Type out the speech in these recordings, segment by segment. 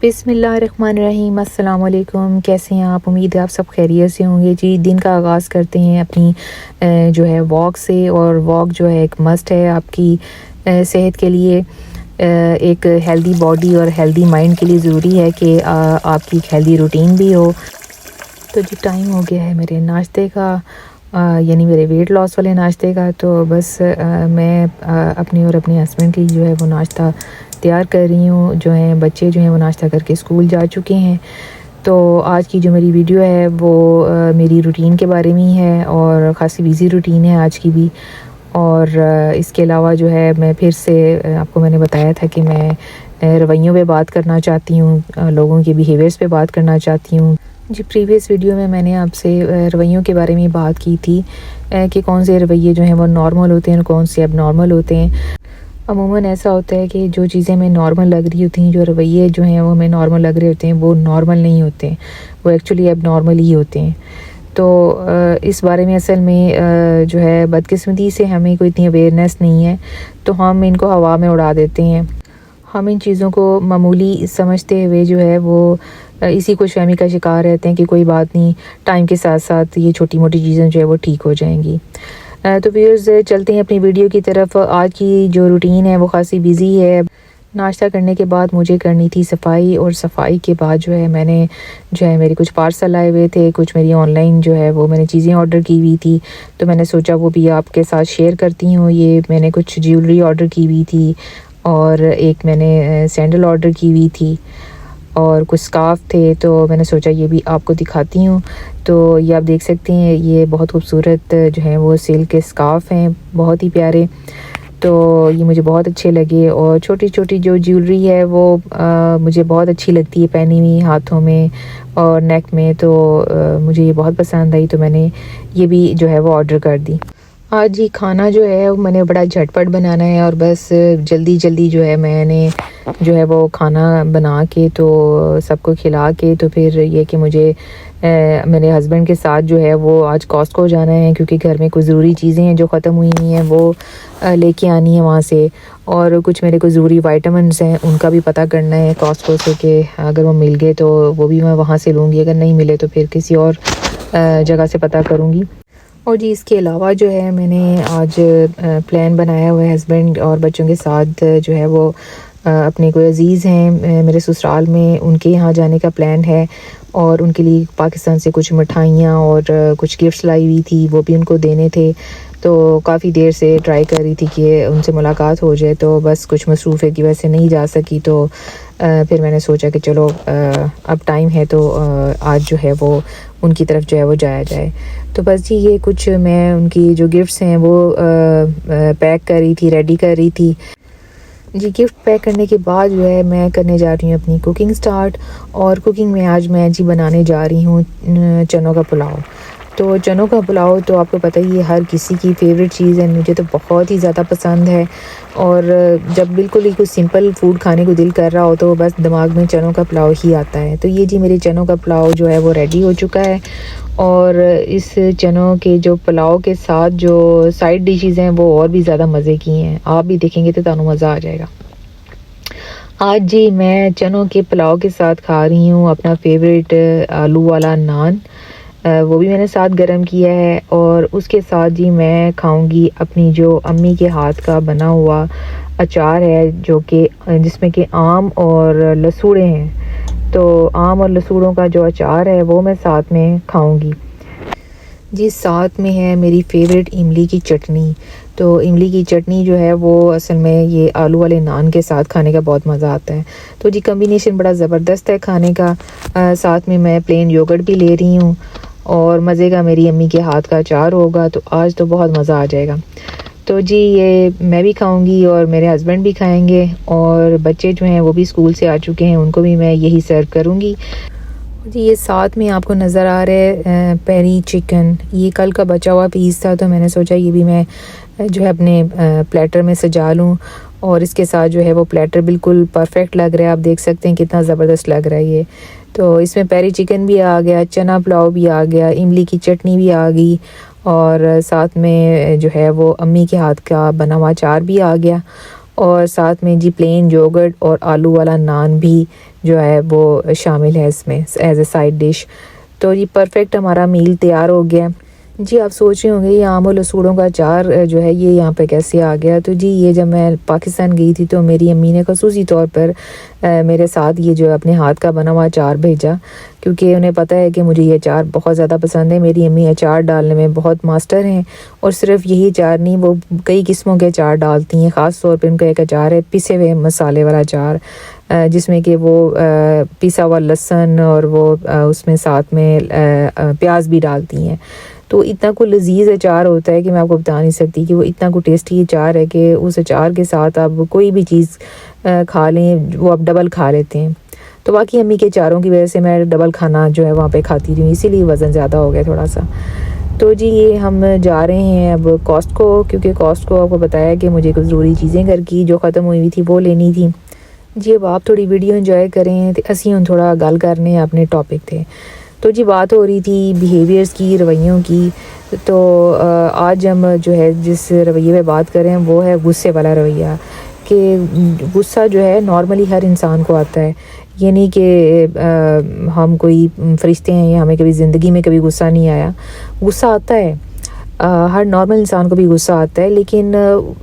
बिस्मिल्लाहिर्रहमानिर्रहीम। अस्सलाम वालेकुम। कैसे हैं आप? उम्मीद है आप सब खैरियत से होंगे। जी, दिन का आगाज़ करते हैं अपनी जो है वॉक से। और वॉक जो है एक मस्ट है आपकी सेहत के लिए। एक हेल्दी बॉडी और हेल्दी माइंड के लिए ज़रूरी है कि आपकी एक हेल्दी रूटीन भी हो। तो जी टाइम हो गया है मेरे नाश्ते का, यानी मेरे वेट लॉस वाले नाश्ते का। तो बस मैं अपनी और अपने हस्बैंड की जो है वो नाश्ता तैयार कर रही हूँ। जो है बच्चे जो हैं वो नाश्ता करके स्कूल जा चुके हैं। तो आज की जो मेरी वीडियो है वो मेरी रूटीन के बारे में ही है, और ख़ासी बिज़ी रूटीन है आज की भी। और इसके अलावा जो है मैं फिर से आपको मैंने बताया था कि मैं रवैयों पे बात करना चाहती हूँ, लोगों के बिहेवियर्स पे बात करना चाहती हूँ। जी, प्रीवियस वीडियो में मैंने आपसे रवैयों के बारे में बात की थी कि कौन से रवैये जो हैं वो नॉर्मल होते हैं और कौन से एबनॉर्मल होते हैं। अमूमन ऐसा होता है कि जो चीज़ें हमें नॉर्मल लग रही होती हैं, जो रवैये जो हैं वो हमें नॉर्मल लग रहे होते हैं, वो नॉर्मल नहीं होते, वो एक्चुअली एबनॉर्मल ही होते हैं। तो इस बारे में असल में जो है बदकिस्मती से हमें कोई इतनी अवेयरनेस नहीं है, तो हम इनको हवा में उड़ा देते हैं। हम इन चीज़ों को मामूली समझते हुए जो है वो इसी खुशफहमी का शिकार रहते हैं कि कोई बात नहीं, टाइम के साथ साथ ये छोटी मोटी चीज़ें जो है वो ठीक हो जाएंगी। तो व्यूअर्स, चलते हैं अपनी वीडियो की तरफ। आज की जो रूटीन है वो ख़ासी बिज़ी है। नाश्ता करने के बाद मुझे करनी थी सफाई, और सफाई के बाद जो है मैंने जो है मेरे कुछ पार्सल आए हुए थे, कुछ मेरी ऑनलाइन जो है वो मैंने चीज़ें ऑर्डर की हुई थी, तो मैंने सोचा वो भी आपके साथ शेयर करती हूँ। ये मैंने कुछ ज्वेलरी ऑर्डर की हुई थी, और एक मैंने सैंडल ऑर्डर की हुई थी, और कुछ स्कार्फ़ थे, तो मैंने सोचा ये भी आपको दिखाती हूँ। तो ये आप देख सकते हैं, ये बहुत खूबसूरत जो है वो सिल्क के स्कार्फ़ हैं, बहुत ही प्यारे। तो ये मुझे बहुत अच्छे लगे, और छोटी छोटी जो ज्वेलरी है वो मुझे बहुत अच्छी लगती है पहनी हुई हाथों में और नेक में। तो मुझे ये बहुत पसंद आई, तो मैंने ये भी जो है वो ऑर्डर कर दी। आज ये खाना जो है वो मैंने बड़ा झटपट बनाना है, और बस जल्दी जल्दी जो है मैंने जो है वो खाना बना के तो सबको खिला के, तो फिर ये कि मुझे मेरे हस्बैंड के साथ जो है वो आज कॉस्टको जाना है, क्योंकि घर में कुछ ज़रूरी चीज़ें हैं जो ख़त्म हुई हुई हैं, वो लेके आनी है वहाँ से। और कुछ मेरे को ज़रूरी वाइटामिन्स हैं, उनका भी पता करना है कॉस्टको से कि अगर वो मिल गए तो वो भी मैं वहाँ से लूँगी, अगर नहीं मिले तो फिर किसी और जगह से पता करूँगी। और जी, इसके अलावा जो है मैंने आज प्लान बनाया हुआ है हस्बैंड और बच्चों के साथ जो है वो अपने कोई अज़ीज़ हैं मेरे ससुराल में, उनके यहाँ जाने का प्लान है। और उनके लिए पाकिस्तान से कुछ मिठाइयाँ और कुछ गिफ्ट्स लाई हुई थी, वो भी उनको देने थे। तो काफ़ी देर से ट्राई कर रही थी कि उनसे मुलाकात हो जाए, तो बस कुछ मसरूफ़ियत की वजह से नहीं जा सकी। तो फिर मैंने सोचा कि चलो अब टाइम है, तो आज जो है वो उनकी तरफ जो है वो जाया जाए। तो बस जी, ये कुछ मैं उनकी जो गिफ्ट्स हैं वो पैक कर रही थी, रेडी कर रही थी। जी, गिफ्ट पैक करने के बाद जो है मैं करने जा रही हूँ अपनी कुकिंग स्टार्ट। और कुकिंग में आज मैं जी बनाने जा रही हूँ चनों का पुलाव। तो चनों का पुलाव तो आपको पता ही है, हर किसी की फेवरेट चीज़ है, मुझे तो बहुत ही ज़्यादा पसंद है। और जब बिल्कुल ही कुछ सिंपल फूड खाने को दिल कर रहा हो तो बस दिमाग में चनों का पुलाव ही आता है। तो ये जी मेरे चनों का पुलाव जो है वो रेडी हो चुका है। और इस चनों के जो पुलाव के साथ जो साइड डिशेज़ हैं वो और भी ज़्यादा मज़े की हैं, आप भी देखेंगे तो तानू मज़ा आ जाएगा। आज जी मैं चनों के पुलाव के साथ खा रही हूँ अपना फेवरेट आलू वाला नान। वो भी मैंने साथ गरम किया है, और उसके साथ जी मैं खाऊंगी अपनी जो अम्मी के हाथ का बना हुआ अचार है, जो कि जिसमें कि आम और लसूड़े हैं। तो आम और लसूड़ों का जो अचार है वो मैं साथ में खाऊंगी। जी, साथ में है मेरी फेवरेट इमली की चटनी। तो इमली की चटनी जो है वो असल में ये आलू वाले नान के साथ खाने का बहुत मज़ा आता है। तो जी कॉम्बिनेशन बड़ा ज़बरदस्त है खाने का। साथ में मैं प्लेन योगर्ट भी ले रही हूँ, और मज़े का मेरी अम्मी के हाथ का अचार होगा, तो आज तो बहुत मज़ा आ जाएगा। तो जी ये मैं भी खाऊंगी और मेरे हस्बैंड भी खाएंगे, और बच्चे जो हैं वो भी स्कूल से आ चुके हैं, उनको भी मैं यही सर्व करूँगी। जी, ये साथ में आपको नज़र आ रहा है पेरी चिकन, ये कल का बचा हुआ पीस था, तो मैंने सोचा ये भी मैं जो है अपने प्लेटर में सजा लूँ। और इसके साथ जो है वो प्लेटर बिल्कुल परफेक्ट लग रहा है, आप देख सकते हैं कितना ज़बरदस्त लग रहा है ये। तो इसमें पेरी चिकन भी आ गया, चना पुलाव भी आ गया, इमली की चटनी भी आ गई, और साथ में जो है वो अम्मी के हाथ का बना हुआ अचार भी आ गया। और साथ में जी प्लेन योगर्ट और आलू वाला नान भी जो है वो शामिल है इसमें एज ए साइड डिश। तो ये परफेक्ट हमारा मील तैयार हो गया। जी आप सोच रहे होंगे ये आम और लसूड़ों का अचार जो है ये यहाँ पे कैसे आ गया। तो जी ये जब मैं पाकिस्तान गई थी तो मेरी अम्मी ने ख़ुसूसी तौर पर मेरे साथ ये जो अपने हाथ का बना हुआ अचार भेजा, क्योंकि उन्हें पता है कि मुझे ये अचार बहुत ज़्यादा पसंद है। मेरी अम्मी अचार डालने में बहुत मास्टर हैं और सिर्फ यही अचार नहीं, वो कई किस्मों के अचार डालती हैं। ख़ास तौर पर उनका एक अचार है पिसे हुए मसाले वाला अचार, जिसमें कि वो पिसा हुआ लहसुन और वो उसमें साथ में प्याज भी डालती हैं। तो इतना को लजीज अचार होता है कि मैं आपको बता नहीं सकती कि वो इतना को टेस्टी अचार है कि उस अचार के साथ आप कोई भी चीज़ खा लें वो आप डबल खा लेते हैं। तो बाकी अम्मी के अचारों की वजह से मैं डबल खाना जो है वहाँ पे खाती रही हूँ, इसीलिए वज़न ज़्यादा हो गया थोड़ा सा। तो जी ये हम जा रहे हैं अब कॉस्टको, क्योंकि कॉस्टको आपको बताया कि मुझे कुछ ज़रूरी चीज़ें घर की जो ख़त्म हुई हुई थी वो लेनी थी। जी अब आप थोड़ी वीडियो इंजॉय करें तो असी हम थोड़ा गल करने अपने टॉपिक थे। तो जी बात हो रही थी बिहेवियर्स की, रवैयों की। तो आज हम जो है जिस रवैये पे बात करें वो है गुस्से वाला रवैया। कि गुस्सा जो है नॉर्मली हर इंसान को आता है, ये नहीं कि हम कोई फरिश्ते हैं या हमें कभी ज़िंदगी में कभी गुस्सा नहीं आया। गुस्सा आता है, हर नॉर्मल इंसान को भी गुस्सा आता है, लेकिन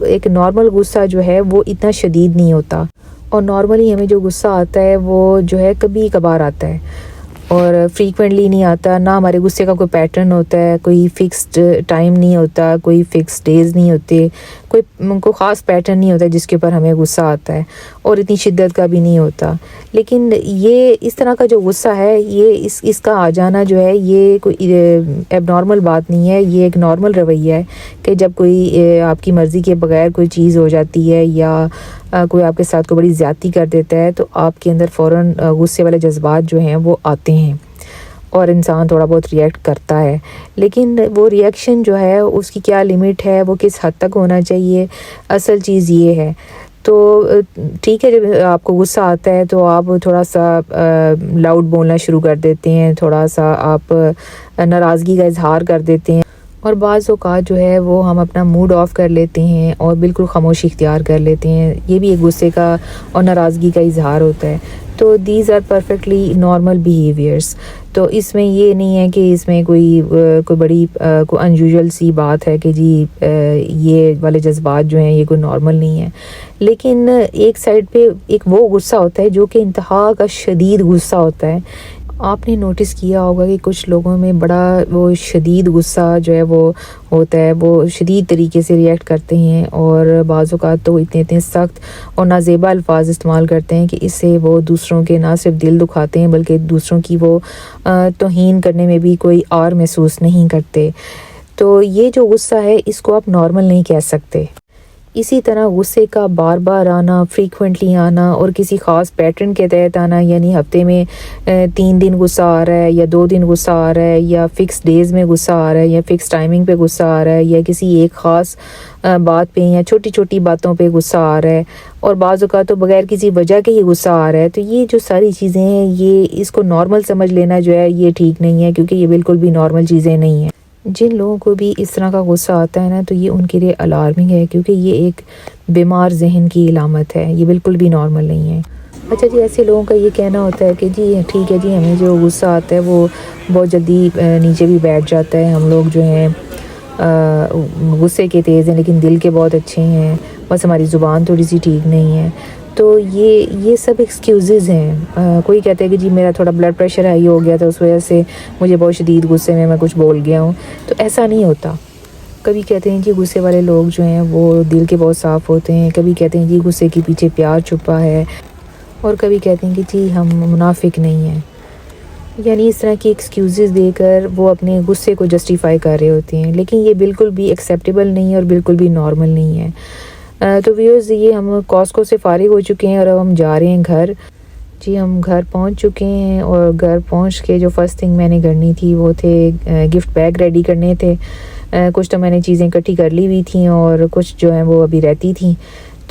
एक नॉर्मल गुस्सा जो है वो इतना शदीद नहीं होता। और नॉर्मली हमें जो गुस्सा आता है वो जो है कभी कभार आता है और फ्रीक्वेंटली नहीं आता। ना हमारे गुस्से का कोई पैटर्न होता है, कोई फ़िक्स्ड टाइम नहीं होता, कोई फ़िक्स डेज़ नहीं होते, कोई ख़ास पैटर्न नहीं होता जिसके ऊपर हमें गुस्सा आता है, और इतनी शिद्दत का भी नहीं होता। लेकिन ये इस तरह का जो गुस्सा है ये इसका आ जाना जो है ये कोई एबनॉर्मल बात नहीं है, ये एक नॉर्मल रवैया है कि जब कोई आपकी मर्ज़ी के बगैर कोई चीज़ हो जाती है या कोई आपके साथ कोई बड़ी ज़्यादती कर देता है तो आपके अंदर फ़ौरन गुस्से वाले जज्बात जो हैं वो आते हैं और इंसान थोड़ा बहुत रिएक्ट करता है। लेकिन वो रिएक्शन जो है उसकी क्या लिमिट है, वो किस हद तक होना चाहिए, असल चीज़ ये है। तो ठीक है, जब आपको गुस्सा आता है तो आप थोड़ा सा लाउड बोलना शुरू कर देते हैं, थोड़ा सा आप नाराज़गी का इजहार कर देते हैं, और बाज़ औक़ात जो है वो हम अपना मूड ऑफ़ कर लेते हैं और बिल्कुल ख़ामोशी इख्तियार कर लेते हैं। ये भी एक गुस्से का और नाराज़गी का इजहार होता है। तो these are perfectly normal behaviours. तो इसमें ये नहीं है कि इसमें कोई बड़ी कोई अनयूजुअल सी बात है कि जी ये वाले जज्बात जो हैं ये कोई नॉर्मल नहीं है। लेकिन एक साइड पे एक वो गुस्सा होता है जो कि इंतहा का शदीद गुस्सा होता है। आपने नोटिस किया होगा कि कुछ लोगों में बड़ा वो शदीद गुस्सा जो है वो होता है, वो शदीद तरीके से रिएक्ट करते हैं और बाज़ औक़ात तो इतने सख्त और नाज़ेबा अल्फाज इस्तेमाल करते हैं कि इससे वो दूसरों के ना सिर्फ दिल दुखाते हैं बल्कि दूसरों की वो तौहीन करने में भी कोई आर महसूस नहीं करते। तो ये जो गुस्सा है इसको आप नॉर्मल नहीं कह सकते। इसी तरह गुस्से का बार बार आना, फ्रीक्वेंटली आना और किसी ख़ास पैटर्न के तहत आना, यानी हफ्ते में 3 दिन गुस्सा आ रहा है या 2 दिन गुस्सा आ रहा है या फ़िक्स डेज़ में गुस्सा आ रहा है या फ़िक्स टाइमिंग पे गुस्सा आ रहा है या किसी एक ख़ास बात पे या छोटी छोटी बातों पे गुस्सा आ रहा है और बाज़ औक़ात तो बग़ैर किसी वजह के ही गुस्सा आ रहा है। तो ये जो सारी चीज़ें हैं ये इसको नॉर्मल समझ लेना जो है ये ठीक नहीं है, क्योंकि ये बिल्कुल भी नॉर्मल चीज़ें नहीं हैं। जिन लोगों को भी इस तरह का गुस्सा आता है ना तो ये उनके लिए अलार्मिंग है, क्योंकि ये एक बीमार जहन की इलामत है, ये बिल्कुल भी नॉर्मल नहीं है। अच्छा जी, ऐसे लोगों का ये कहना होता है कि जी ठीक है जी, हमें जो गुस्सा आता है वो बहुत जल्दी नीचे भी बैठ जाता है, हम लोग जो हैं गुस्से के तेज़ हैं लेकिन दिल के बहुत अच्छे हैं, बस हमारी ज़ुबान थोड़ी सी ठीक नहीं है। तो ये सब एक्सक्यूज़ेज़ हैं। कोई कहता है कि जी मेरा थोड़ा ब्लड प्रेशर हाई हो गया था, उस वजह से मुझे बहुत शदीद गुस्से में मैं कुछ बोल गया हूँ। तो ऐसा नहीं होता। कभी कहते हैं कि गुस्से वाले लोग जो हैं वो दिल के बहुत साफ़ होते हैं, कभी कहते हैं कि गुस्से के पीछे प्यार छुपा है, और कभी कहते हैं कि जी हम मुनाफिक नहीं हैं। यानी इस तरह की एक्सक्यूज़ेज़ देकर वो अपने गुस्से को जस्टिफाई कर रहे होते हैं, लेकिन ये बिल्कुल भी एक्सेप्टेबल नहीं है और बिल्कुल भी नॉर्मल नहीं है। तो व्यूअर्स, ये हम कॉस्को से फ़ारिग हो चुके हैं और अब हम जा रहे हैं घर। जी हम घर पहुंच चुके हैं और घर पहुंच के जो फ़र्स्ट थिंग मैंने करनी थी वो थे गिफ्ट बैग रेडी करने थे। कुछ तो मैंने चीज़ें इकट्ठी कर ली हुई थी और कुछ जो हैं वो अभी रहती थी।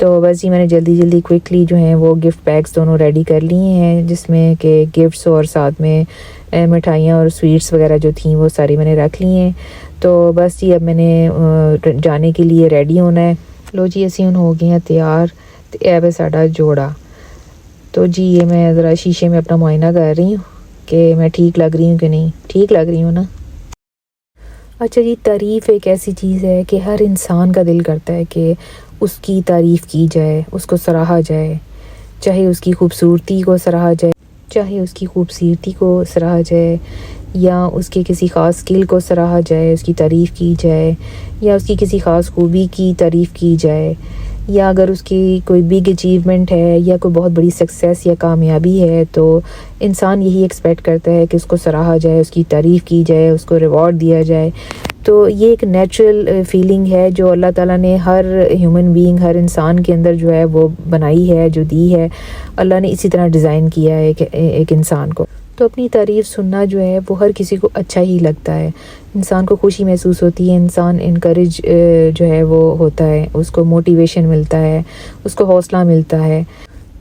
तो बस जी मैंने जल्दी क्विकली जो हैं वो गिफ्ट बैग्स दोनों रेडी कर लिए हैं, जिसमें कि गिफ्ट्स और साथ में मिठाइयाँ और स्वीट्स वगैरह जो थी वो सारी मैंने रख ली हैं। तो बस जी अब मैंने जाने के लिए रेडी होना है। लो जी, असी हुण हो गए हैं तैयार तो यह है साडा जोड़ा। तो जी ये मैं ज़रा शीशे में अपना मुआयना कर रही हूँ कि मैं ठीक लग रही हूँ कि नहीं। ठीक लग रही हूँ ना। अच्छा जी, तारीफ़ एक ऐसी चीज़ है कि हर इंसान का दिल करता है कि उसकी तारीफ़ की जाए, उसको सराहा जाए, चाहे उसकी खूबसूरती को सराहा जाए, चाहे उसकी खूबसूरती को सराहा जाए, या उसके किसी ख़ास स्किल को सराहा जाए, उसकी तारीफ़ की जाए, या उसकी किसी ख़ास खूबी की तारीफ़ की जाए, या अगर उसकी कोई बिग अचीवमेंट है या कोई बहुत बड़ी सक्सेस या कामयाबी है तो इंसान यही एक्सपेक्ट करता है कि उसको सराहा जाए, उसकी तारीफ़ की जाए, उसको रिवॉर्ड दिया जाए। तो ये एक नेचुरल फीलिंग है जो अल्लाह ताला ने हर ह्यूमन बीइंग, हर इंसान के अंदर जो है वो बनाई है, जो दी है। अल्लाह ने इसी तरह डिज़ाइन किया है एक इंसान को। तो अपनी तारीफ़ सुनना जो है वो हर किसी को अच्छा ही लगता है। इंसान को खुशी महसूस होती है, इंसान इनकरेज जो है वो होता है, उसको मोटिवेशन मिलता है, उसको हौसला मिलता है।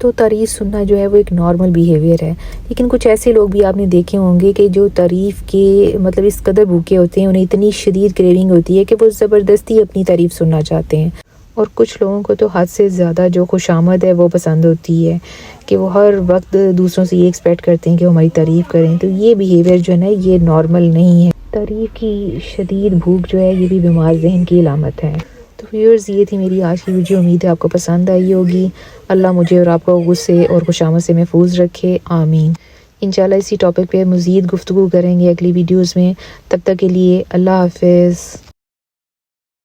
तो तारीफ़ सुनना जो है वो एक नॉर्मल बिहेवियर है। लेकिन कुछ ऐसे लोग भी आपने देखे होंगे कि जो तारीफ़ के मतलब इस कदर भूखे होते हैं, उन्हें इतनी शदीद क्रेविंग होती है कि वो ज़बरदस्ती अपनी तारीफ़ सुनना चाहते हैं। और कुछ लोगों को तो हद से ज़्यादा जो खुशामद है वो पसंद होती है कि वो हर वक्त दूसरों से ये एक्सपेक्ट करते हैं कि वो हमारी तारीफ़ करें। तो ये बिहेवियर जो है ना, ये नॉर्मल नहीं है। तारीफ़ की शदीद भूख जो है ये भी बीमार ज़हन की अलामत है। तो व्यूअर्स, ये थी मेरी आज की वीडियो। उम्मीद है आपको पसंद आई होगी। अल्लाह मुझे और आपको गुस्से और खुशामद से महफूज रखे, आमीन। इंशाल्लाह इसी टॉपिक पे मज़ीद गुफ्तगू करेंगे अगली वीडियोज़ में। तब तक के लिए अल्लाह हाफ़िज़।